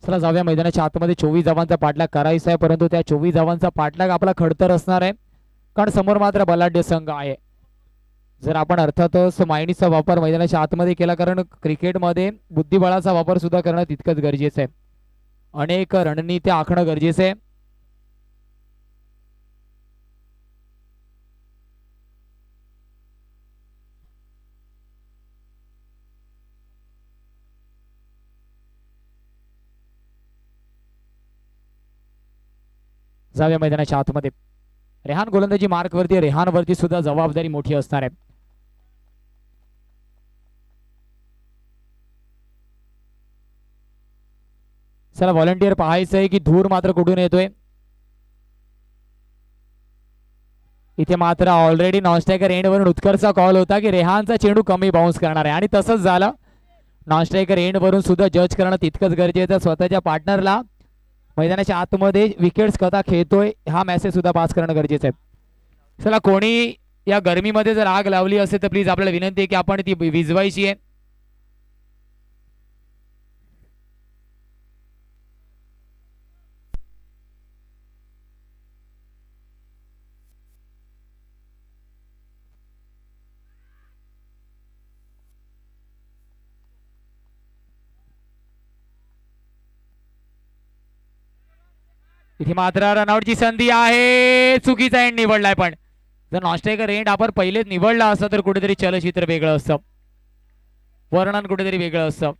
चला जाऊया मैदानाच्या आतमध्ये. 24 धावांचा पाठलाग करायचा आहे, परंतु त्या 24 धावांचा पाठलाग आपला खडतर असणार आहे, कारण समोर मात्र बलाढ्य संघ आहे. जर आपण अर्थातच माइंडचा वापर मैदानाच्या आतमध्ये केला, कारण क्रिकेटमध्ये बुद्धिबळाचा वापर सुद्धा करणं तितकंच गरजेचं आहे. अनेक रणनीत्या आखणं गरजेचं आहे. जाऊया मैदानाच्या आतमध्ये. रेहान गोलंदाजी मार्कवरती, रेहानवरती सुद्धा जबाबदारी मोठी असणार आहे. चला व्हॉलंटियर पाहायचंय की धूर मात्र कुठून येतोय. इथे मात्र ऑलरेडी नॉनस्ट्रायकर एंडवरून उत्कर्षचा कॉल होता की रेहानचा चेंडू कमी बाउन्स करणार आहे, आणि तसंच झालं. नॉनस्ट्रायकर एंडवरून सुद्धा जज करणं तितकंच गरजेचं. स्वतःच्या पार्टनरला मैदानाच्या आतमध्ये विकेट्स कसा खेळतोय हा मेसेज सुद्धा पास करणं गरजेचं आहे. चला कोणी या गरमीमध्ये जर आग लावली असेल तर प्लीज आपल्याला विनंती आहे की आपण ती विझवायची आहे. इथे मात्र रनआउटची संधी आहे. चुकीचा एंड निवडलाय, पण जर नॉनस्ट्रायकर एंड आपण पहिलेच निवडला असता तर कुठेतरी चलचित्र वेगळं असतं, वर्णन कुठेतरी वेगळं असतं.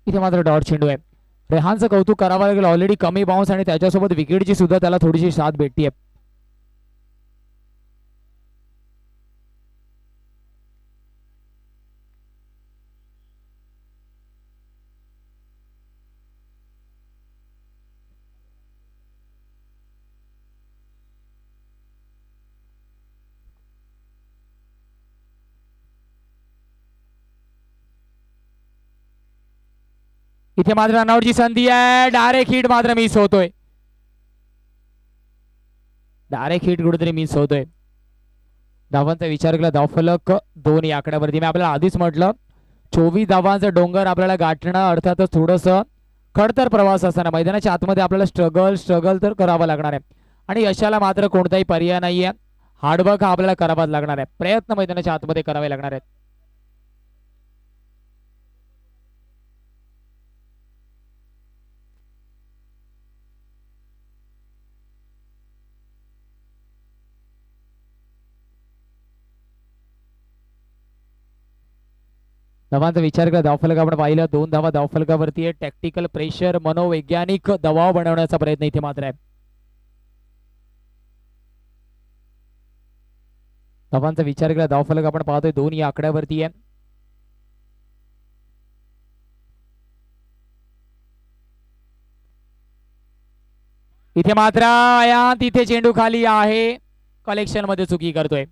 इथे मात्र डॉट चेंडू आहे. रेहानचं कौतुक करावं लागेल, ऑलरेडी कमी बाउन्स आणि त्याच्यासोबत विकेटची सुद्धा त्याला थोडीशी साथ भेटतीये. इथे मात्र रनआउटची संधी आहे. डायरेक्ट हिट मात्र मिस होतोय. डायरेक्ट हिट कुठेतरी मिस होतोय. धावांचा विचार केला धावफलक 2 या आकड्यावरती. मी आपल्याला आधीच म्हटलं 24 धावांचा डोंगर आपल्याला गाठणं अर्थातच थोडंसं खडतर प्रवास असताना मैदानाच्या आतमध्ये आपल्याला स्ट्रगल तर करावं लागणार आहे, आणि यशाला मात्र कोणताही पर्याय नाहीये. हार्डवर्क हा आपल्याला करावाच लागणार आहे. प्रयत्न मैदानाच्या आतमध्ये करावे लागणार आहेत. धावांचा विचार केला धावफलक आपण पाहिलं 2 धावा धावफलकावरती आहे. टॅक्टिकल प्रेशर, मनोवैज्ञानिक दबाव बनवण्याचा प्रयत्न इथे मात्र आहे. धावांचा विचार केला धावफलक आपण पाहतोय 2 या आकड्यावरती आहे. इथे मात्र तिथे चेंडू खाली आहे. कलेक्शन मध्ये चुकी करतोय.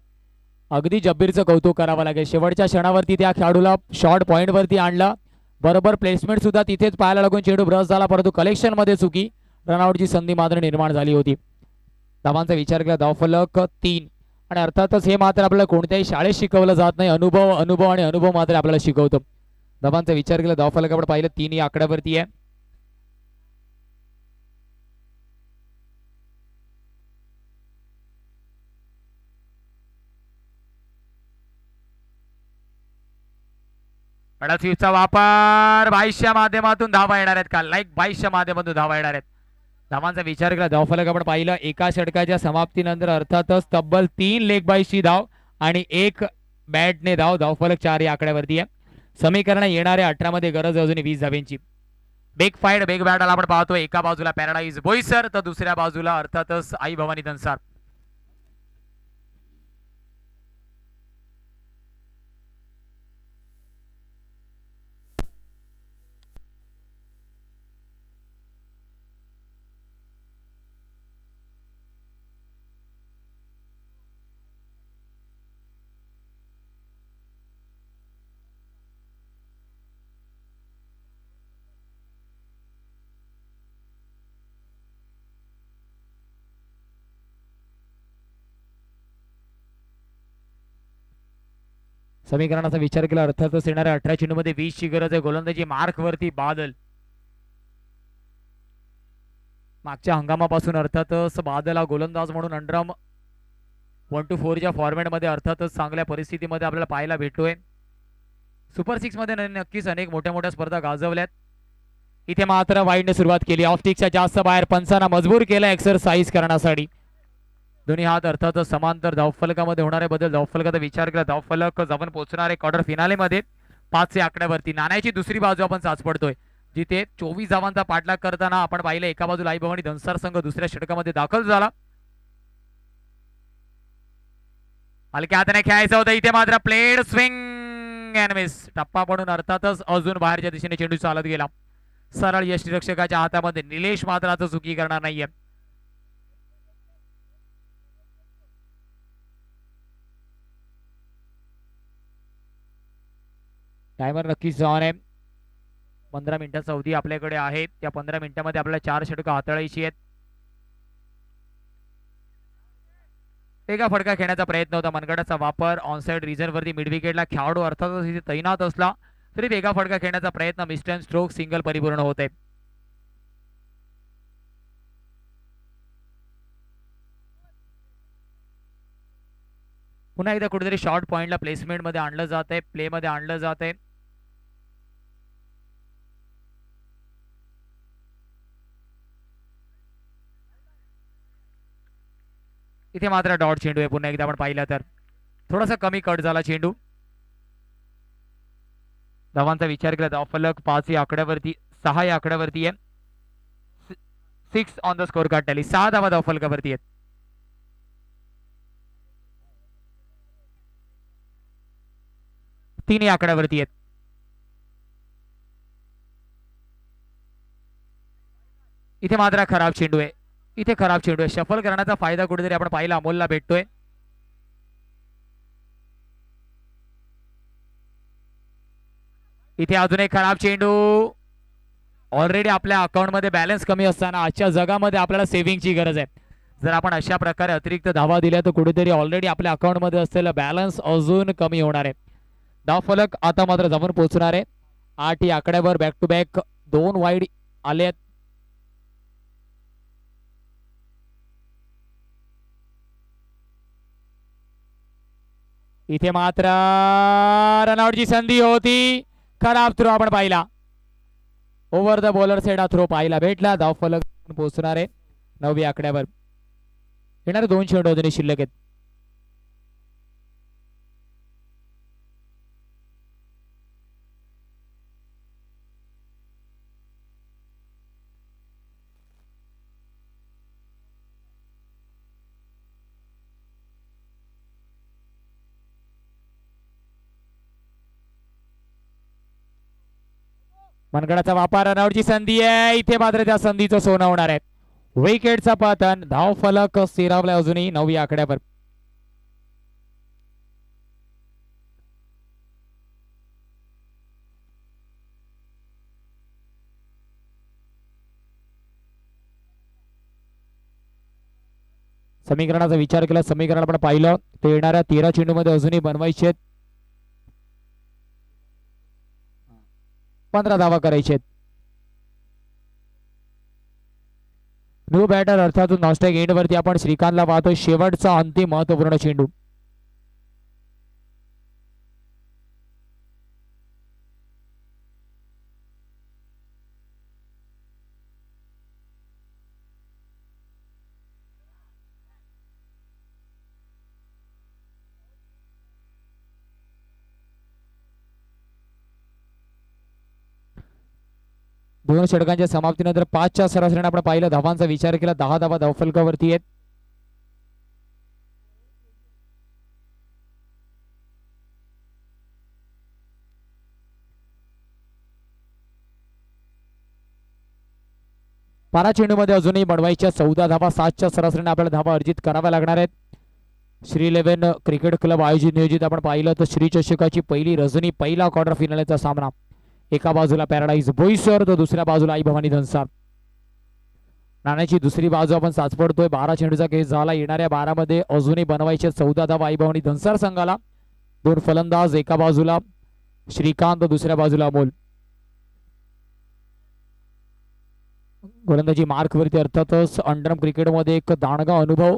अगदी जब्बीरचं कौतुक करावं लागेल. शेवटच्या क्षणावरती त्या खेळाडूला शॉर्ट पॉइंट वरती आणलं. बरोबर प्लेसमेंट सुद्धा तिथेच पाहायला लागून चेंडू ब्रश झाला, परंतु कलेक्शन मध्ये चुकी. रनआउटची संधी मात्र निर्माण झाली होती. धावांचा विचार केला धावफलक 3, आणि अर्थातच हे मात्र आपल्याला कोणत्याही शाळेत शिकवलं जात नाही. अनुभव आणि अनुभव मात्र आपल्याला शिकवतो. धावांचा विचार केला धावफलक आपण पाहिलं 3 या आकड्यावरती आहे. चा वापर 22च्या माध्यमातून धावा येणार आहेत का? लाईक 22च्या माध्यमातून धावा येणार आहेत. धावांचा विचार केला धावफलक आपण पाहिलं एका षटकाच्या समाप्तीनंतर अर्थातच तब्बल 3 लेग बाईची धाव आणि 1 बॅटने धाव. धावफलक 4 या आकड्यावरती आहे. समीकरण येणारे 18 मध्ये गरज अजून 20 धावांची. बिग फाईट बिग बॅटल आपण पाहतोय. एका बाजूला पॅराडाईज बोईसर तर दुसऱ्या बाजूला अर्थातच आई भवानी दनसार. समीकरणाचा विचार केला अर्थातच येणाऱ्या 18 चेंडूमध्ये 20 ची गरज आहे. गोलंदाजी मार्क वरती बादल. मागच्या हंगामापासून अर्थातच बादल हा गोलंदाज म्हणून अंडरम 1-4 फॉर्मॅट मध्ये अर्थातच चांगल्या परिस्थितीमध्ये आपल्याला पाहायला भेटतोय. सुपर 6 मध्ये नक्कीच अनेक मोठ्या मोठ्या स्पर्धा गाजवल्यात. इथे मात्र वाईडने सुरुवात केली. ऑफ टिकच्या जास्त बाहेर पंचांना मजबूर केला एक्सरसाइज करण्यासाठी. दोन्ही हात अर्थातच समांतर धावफलकामध्ये होणारे बदल. धावफलकाचा विचार केला धावफलक जाऊन पोहोचणार आहे क्वार्टर फिनालेमध्ये 5 आकड्यावरती. नाण्याची दुसरी बाजू आपण चाचपडतोय जिथे 24 धावांचा पाठलाग करताना आपण पाहिलं एका बाजूला आई भवानी धनसार संघ दुसऱ्या षटकामध्ये दाखल झाला. हलक्या हाताने खेळायचं होतं. इथे मात्र प्लेड स्विंग अँड मिस. टप्पा पडून अर्थातच अजून बाहेरच्या दिशेने चेंडू चालत गेला. सरळ यष्टीरक्षकाच्या हातामध्ये. निलेश मात्र आता चुकी करणार नाहीये. टायमर नक्कीच ऑन आहे. 15 मिनिटाचा अवधी आपल्याकडे आहे. त्या 15 मिनिटांमध्ये आपल्याला 4 षटकं हाताळायची आहेत. एका फटका खेळण्याचा प्रयत्न होता. मनगटाचा वापर ऑनसाइड रिजन वरती मिड विकेटला खेळाडू अर्थातच इथे तैनात असला तरी वेगा फटका खेळण्याचा प्रयत्न मिस्टन स्ट्रोक सिंगल परिपूर्ण होते. पुन्हा एकदा कुठेतरी शॉर्ट पॉइंटला प्लेसमेंट मध्ये आणलं जात आहे. प्ले मध्ये आणलं जात आहे. इथे मात्र डॉट चेंडू आहे. पुन्हा एकदा आपण पाहिलं तर थोडासा कमी कट झाला चेंडू. धावांचा विचार केला धावफलक 5 या आकड्यावरती 6 या आकड्यावरती आहे. 6 on the score card tally. 6 धावा धावफलकावरती आहेत. तीन या आकड्यावरती आहेत. इथे मात्र खराब चेंडू आहे. इथे खराब चेंडू आहे. शफल करण्याचा फायदा कुठेतरी आपण पाहिला अमोलला भेटतोय. इथे अजून एक खराब चेंडू. ऑलरेडी आपल्या अकाउंट मध्ये बॅलन्स कमी असताना आजच्या जगामध्ये आपल्याला सेव्हिंगची गरज आहे. जर आपण अशा प्रकारे अतिरिक्त धावा दिल्या तर कुठेतरी ऑलरेडी आपल्या अकाउंट मध्ये असलेला बॅलन्स अजून कमी होणार आहे. धावफलक आता मात्र जमून पोहोचणार आहे. 8 या आकड्यावर बॅक टू बॅक 2 वाईड आले. इथे मात्र रनआउटची संधी होती. खराब थ्रो आपण पाहिला. ओव्हर द बॉलर साइड हा थ्रो पाहायला भेटला. धावफलक पोहोचणार आहे 9 आकड्यावर. येणारे 2 चेंडू अजूनही शिल्लक आहेत. मनगडाचा वापर रनआउटची संधी आहे. इथे मात्र त्या संधीचं सोनं होणार आहे. विकेटचा पतन. धावफलक स्थिरावला अजूनही 9 आकड्यावर. समीकरणाचा विचार केला. समीकरण आपण पाहिलं ते येणाऱ्या 13 चेंडूमध्ये अजूनही बनवायचे आहेत. 15 धावा करायचे आहेत. न्यू बॅटर अर्थात नॉस्टॅग एंड वरती आपण श्रीकांतला पाहतोय. शेवटचा अंतिम महत्वपूर्ण चेंडू. दोन षटकांच्या समाप्तीनंतर 5च्या सरासरीने आपण पाहिलं. धावांचा विचार केला 10 धावा धावफलकावरती आहेत. बारा चेंडूमध्ये अजूनही बनवायच्या 14 धावा. 7च्या सरासरीने आपल्याला धावा अर्जित कराव्या लागणार आहेत. श्री 11 क्रिकेट क्लब आयोजित नियोजित आपण पाहिलं तर श्री चषकाची पहिली रजनी पहिला क्वार्टर फिनालेचा सामना. एका बाजूला पॅराडाईज बोईसर तर दुसऱ्या बाजूला आई भवानी धनसार. नाण्याची दुसरी बाजू आपण साचपडतोय. 12 चेंडूचा केस झाला. येणाऱ्या 12 मध्ये अजूनही बनवायचे 14 धावा आई भवानी धनसार संघाला. दोन फलंदाज एका बाजूला, श्रीकांत दुसऱ्या बाजूला अमोल. गोलंदाजी मार्क वरती अर्थातच अंडरआर्म क्रिकेटमध्ये एक दांडगा अनुभव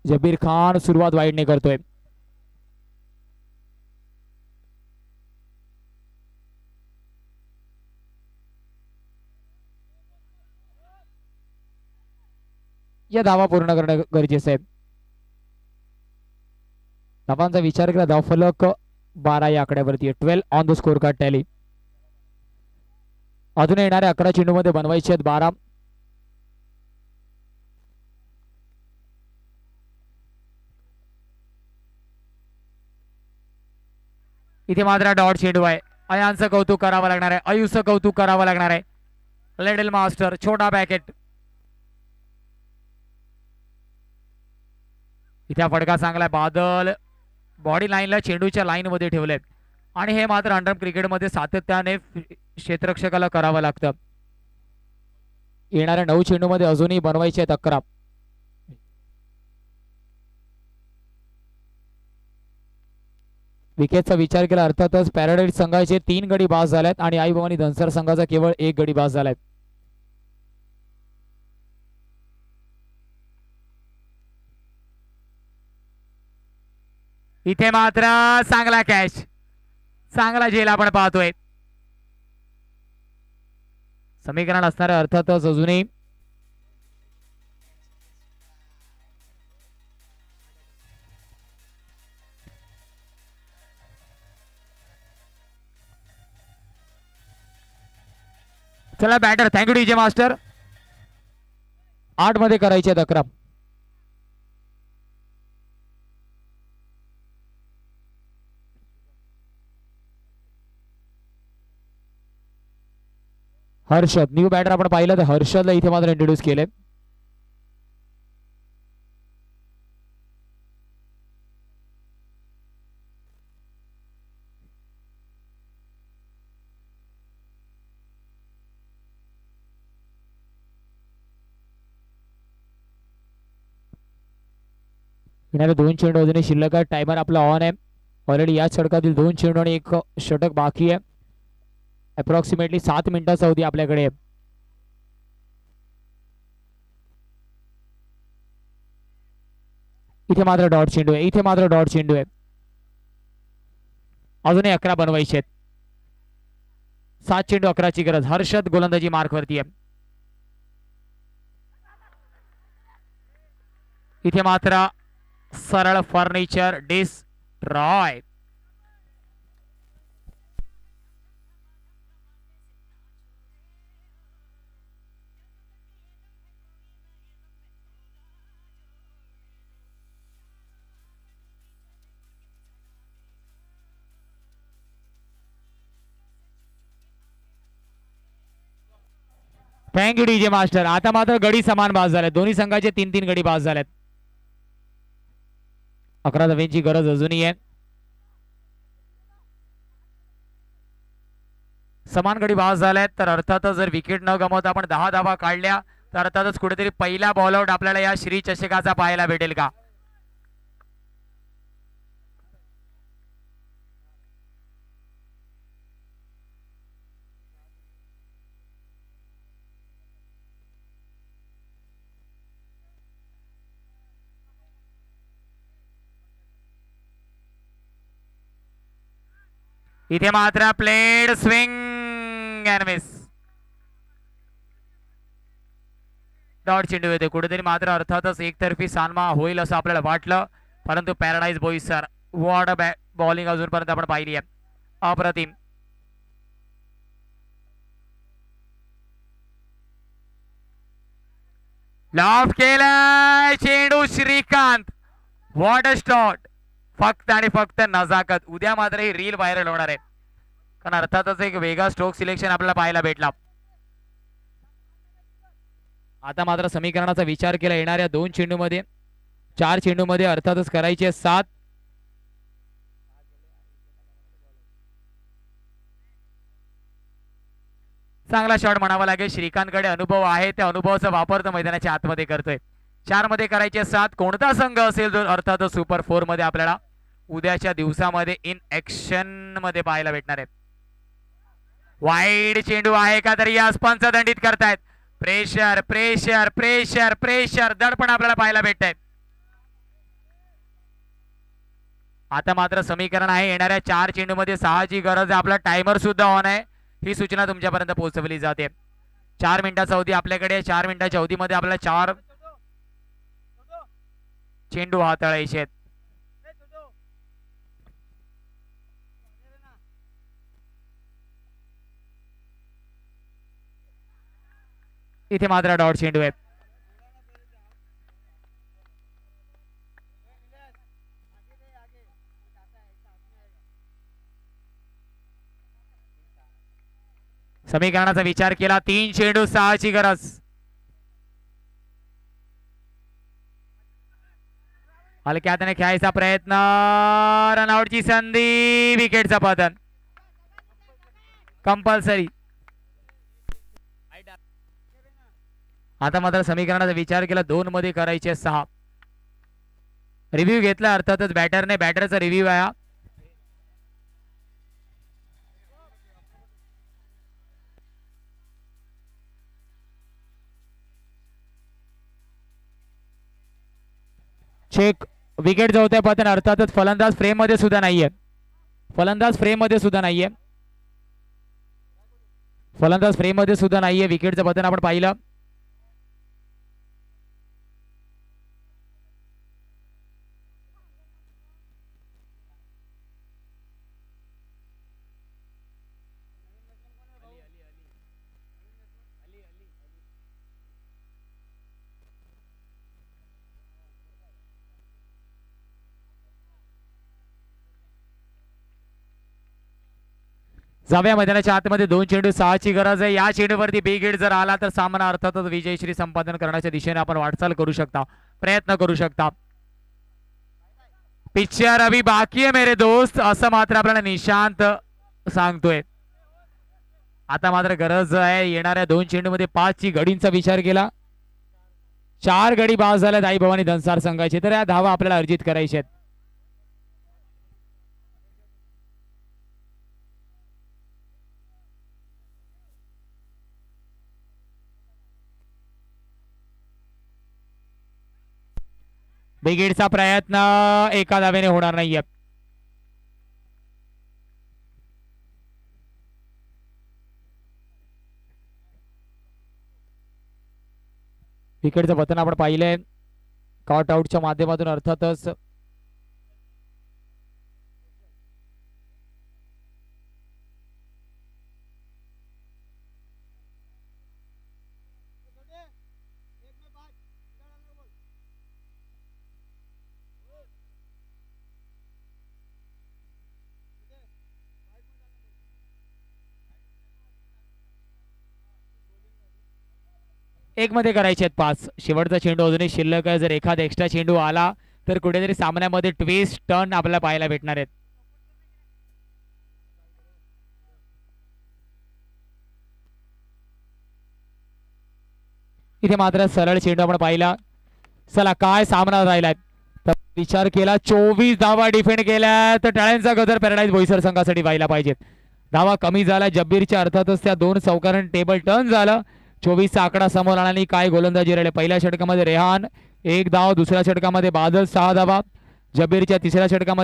जबीर खान सुरुवात वाईडने करतोय. या धावा पूर्ण करणं गरजेचं आहे. धावांचा विचार केला धावफलक 12 या आकड्यावरती 12 on the score card tally. अजून येणाऱ्या 11 चेंडूमध्ये बनवायचे आहेत 12. इथे मात्र डॉट चेंडू आहे. अयांचं कौतुक करावं लागणार आहे, आयुषचं कौतुक करावं लागणार आहे. लिटिल मास्टर छोटा पॅकेट. इथे फटका चांगला बादल बॉडी लाईनला चेंडूच्या लाईन मध्ये ठेवले आणि हे मात्र अंडरआर्म क्रिकेटमध्ये सातत्याने क्षेत्ररक्षकाला करावं लागतं. येणाऱ्या 9 चेंडूमध्ये अजूनही बनवायचे आहेत 11. विकेटचा विचार केला अर्थातच पॅराडाईज संघाचे 3 गडी बाद झालेत आणि आई भवानी धनसर संघाचा केवळ 1 गडी बाद झालाय. इथे मात्र चांगला कॅच, चांगला झेल आपण पाहतोय. समीकरण असणारे अर्थातच अजूनही चला बॅटर. Thank you DJ master. 8 मध्ये करायचे आहेत 11. हर्षद न्यू बॅटर आपण पाहिलं तर हर्षदला इथे मात्र इंट्रोड्यूस केले. येणारे 2 चेंडू अजूनही शिल्लक आहे. टायमर आपला ऑन आहे. ऑलरेडी या षटकातील 2 चेंडू आणि 1 षटक बाकी आहे. अप्रॉक्सिमेटली 7 मिनिटाचा अवधी आपल्याकडे. इथे मात्र डॉट चेंडू आहे. इथे मात्र डॉट चेंडू आहे. अजूनही 11 बनवायचे आहेत. 7 चेंडू 11ची गरज. हर्षद गोलंदाजी मार्क वरती आहे. इथे मात्र सरळ furniture destroy. Thank you DJ master. आता मात्र गडी समान बाद झाले. दोन्ही संघाचे 3-3 गडी बाद झालेत. 11 धावांची गरज अजूनही आहे. समान गडी बाद झाल्यात तर अर्थातच जर विकेट न गमावता आपण 10 धावा काढल्या तर अर्थातच कुठेतरी पहिला बॉल आउट आपल्याला या श्री चषकाचा पाहायला भेटेल का. इथे मात्र played swing and miss. Dot चेंडू येते. कुठेतरी मात्र अर्थातच एकतर्फी सामना होईल असं आपल्याला वाटलं परंतु paradise boys sir what a bowling अजूनपर्यंत आपण पाहिली आहे. अप्रतिम. लॉफ केला चेंडू श्रीकांत. What a shot. फक्त आणि फक्त नजाकत. उद्या मात्र ही रील व्हायरल होणार आहे कारण अर्थातच एक वेगळा स्ट्रोक सिलेक्शन आपल्याला पाहायला भेटला. आता मात्र समीकरणाचा विचार केला. येणाऱ्या 2 चेंडूमध्ये 4 चेंडूमध्ये अर्थातच करायचे 7. चांगला शॉट म्हणावा लागेल. श्रीकांतकडे अनुभव आहे. त्या अनुभवाचा वापर तो मैदानाच्या आतमध्ये करतोय. 4 मध्ये करायचे 7. कोणता संघ असेल जो अर्थात सुपर 4 मध्ये आपल्याला उद्याच्या दिवसामध्ये इन ऍक्शन मध्ये पाहायला भेटणार आहे. वाईड चेंडू आहे का तरी यास पंच दंडित करतायत. प्रेशर प्रेशर प्रेशर प्रेशर दडपण आपल्याला पाहायला भेटतंय. आता मात्र समीकरण आहे येणाऱ्या 4 चेंडू मध्ये 6 ची गरज आहे. आपला टायमर सुद्धा ऑन आहे. ही सूचना तुमच्यापर्यंत पोहोचवली जाते. 4 मिनिटाचा अवधी आपल्याकडे. 4 मिनिटाच्या अवधीमध्ये आपल्याला 4 चेंडू हाताळायचे आहेत. इथे मात्र डॉट चेंडू आहेत. समीकरणाचा विचार केला 3 चेंडू 6 ची गरज. हलक्या हाताने खेळायचा प्रयत्न. रनआउटची संधी. विकेटचं पतन कंपल्सरी. आता मात्र समीकरणाचा विचार केला 2 मध्ये करायचे 6. रिव्ह्यू घेतला अर्थातच बॅटरने. बॅटरचा रिव्ह्यू आहे. चेक. विकेट जवळ पतन अर्थातच फलंदाज फ्रेम मध्ये सुद्धा नाहीये. फलंदाज फ्रेम मध्ये सुद्धा नाहीये. फलंदाज फ्रेम मध्ये सुद्धा नाहीये. विकेटचं पतन आपण पाहिलं. जाव्या मैदानाच्या आतमध्ये 2 चेंडू 6 ची गरज आहे. या चेंडूवरती बिग हिट जर आला तर सामना अर्थातच विजयश्री संपादन करण्याच्या दिशेने आपण वाटचाल करू शकता. प्रयत्न करू शकता. पिक्चर अभी बाकी आहे मेरे दोस्त असं मात्र आपल्याला निशांत सांगतोय. आता मात्र गरज आहे येणाऱ्या 2 चेंडू मध्ये 5 ची गडींचा विचार केला. 4 गडी बाद झाल्यात आई भवानी धनसार संघाचे. तर या धावा आपल्याला अर्जित करायच्या आहेत. बिगेडचा प्रयत्न एका धावेने होणार नाहीये. विकेटचं पतन आपण पाहिलंय कॉट आउटच्या माध्यमातून अर्थातच. एक मध्ये करायचे आहेत 5. शेवटचा चेंडू अजूनही शिल्लक आहे. जर एखादा एक्स्ट्रा चेंडू आला तर कुठेतरी सामन्यामध्ये ट्विस्ट टर्न आपल्याला पाहायला भेटणार आहेत. इथे मात्र सरळ चेंडू आपण पाहिला. चला काय सामना राहिलाय. विचार केला 24 धावा डिफेंड केल्या तर टाळ्यांचा गजर पॅराडाईज बोईसर संघासाठी व्हायला पाहिजेत. धावा कमी झाला जब्बीरच्या अर्थातच त्या 2 चौकारण टेबल टर्न झालं. 24 चा आकडा समोर आणला. काय गोलंदाजी राहिले. पहिल्या षटकामध्ये रेहान 1 धाव. दुसऱ्या षटकामध्ये बादल 6 धावा. जब्बीरच्या तिसऱ्या षटकामध्ये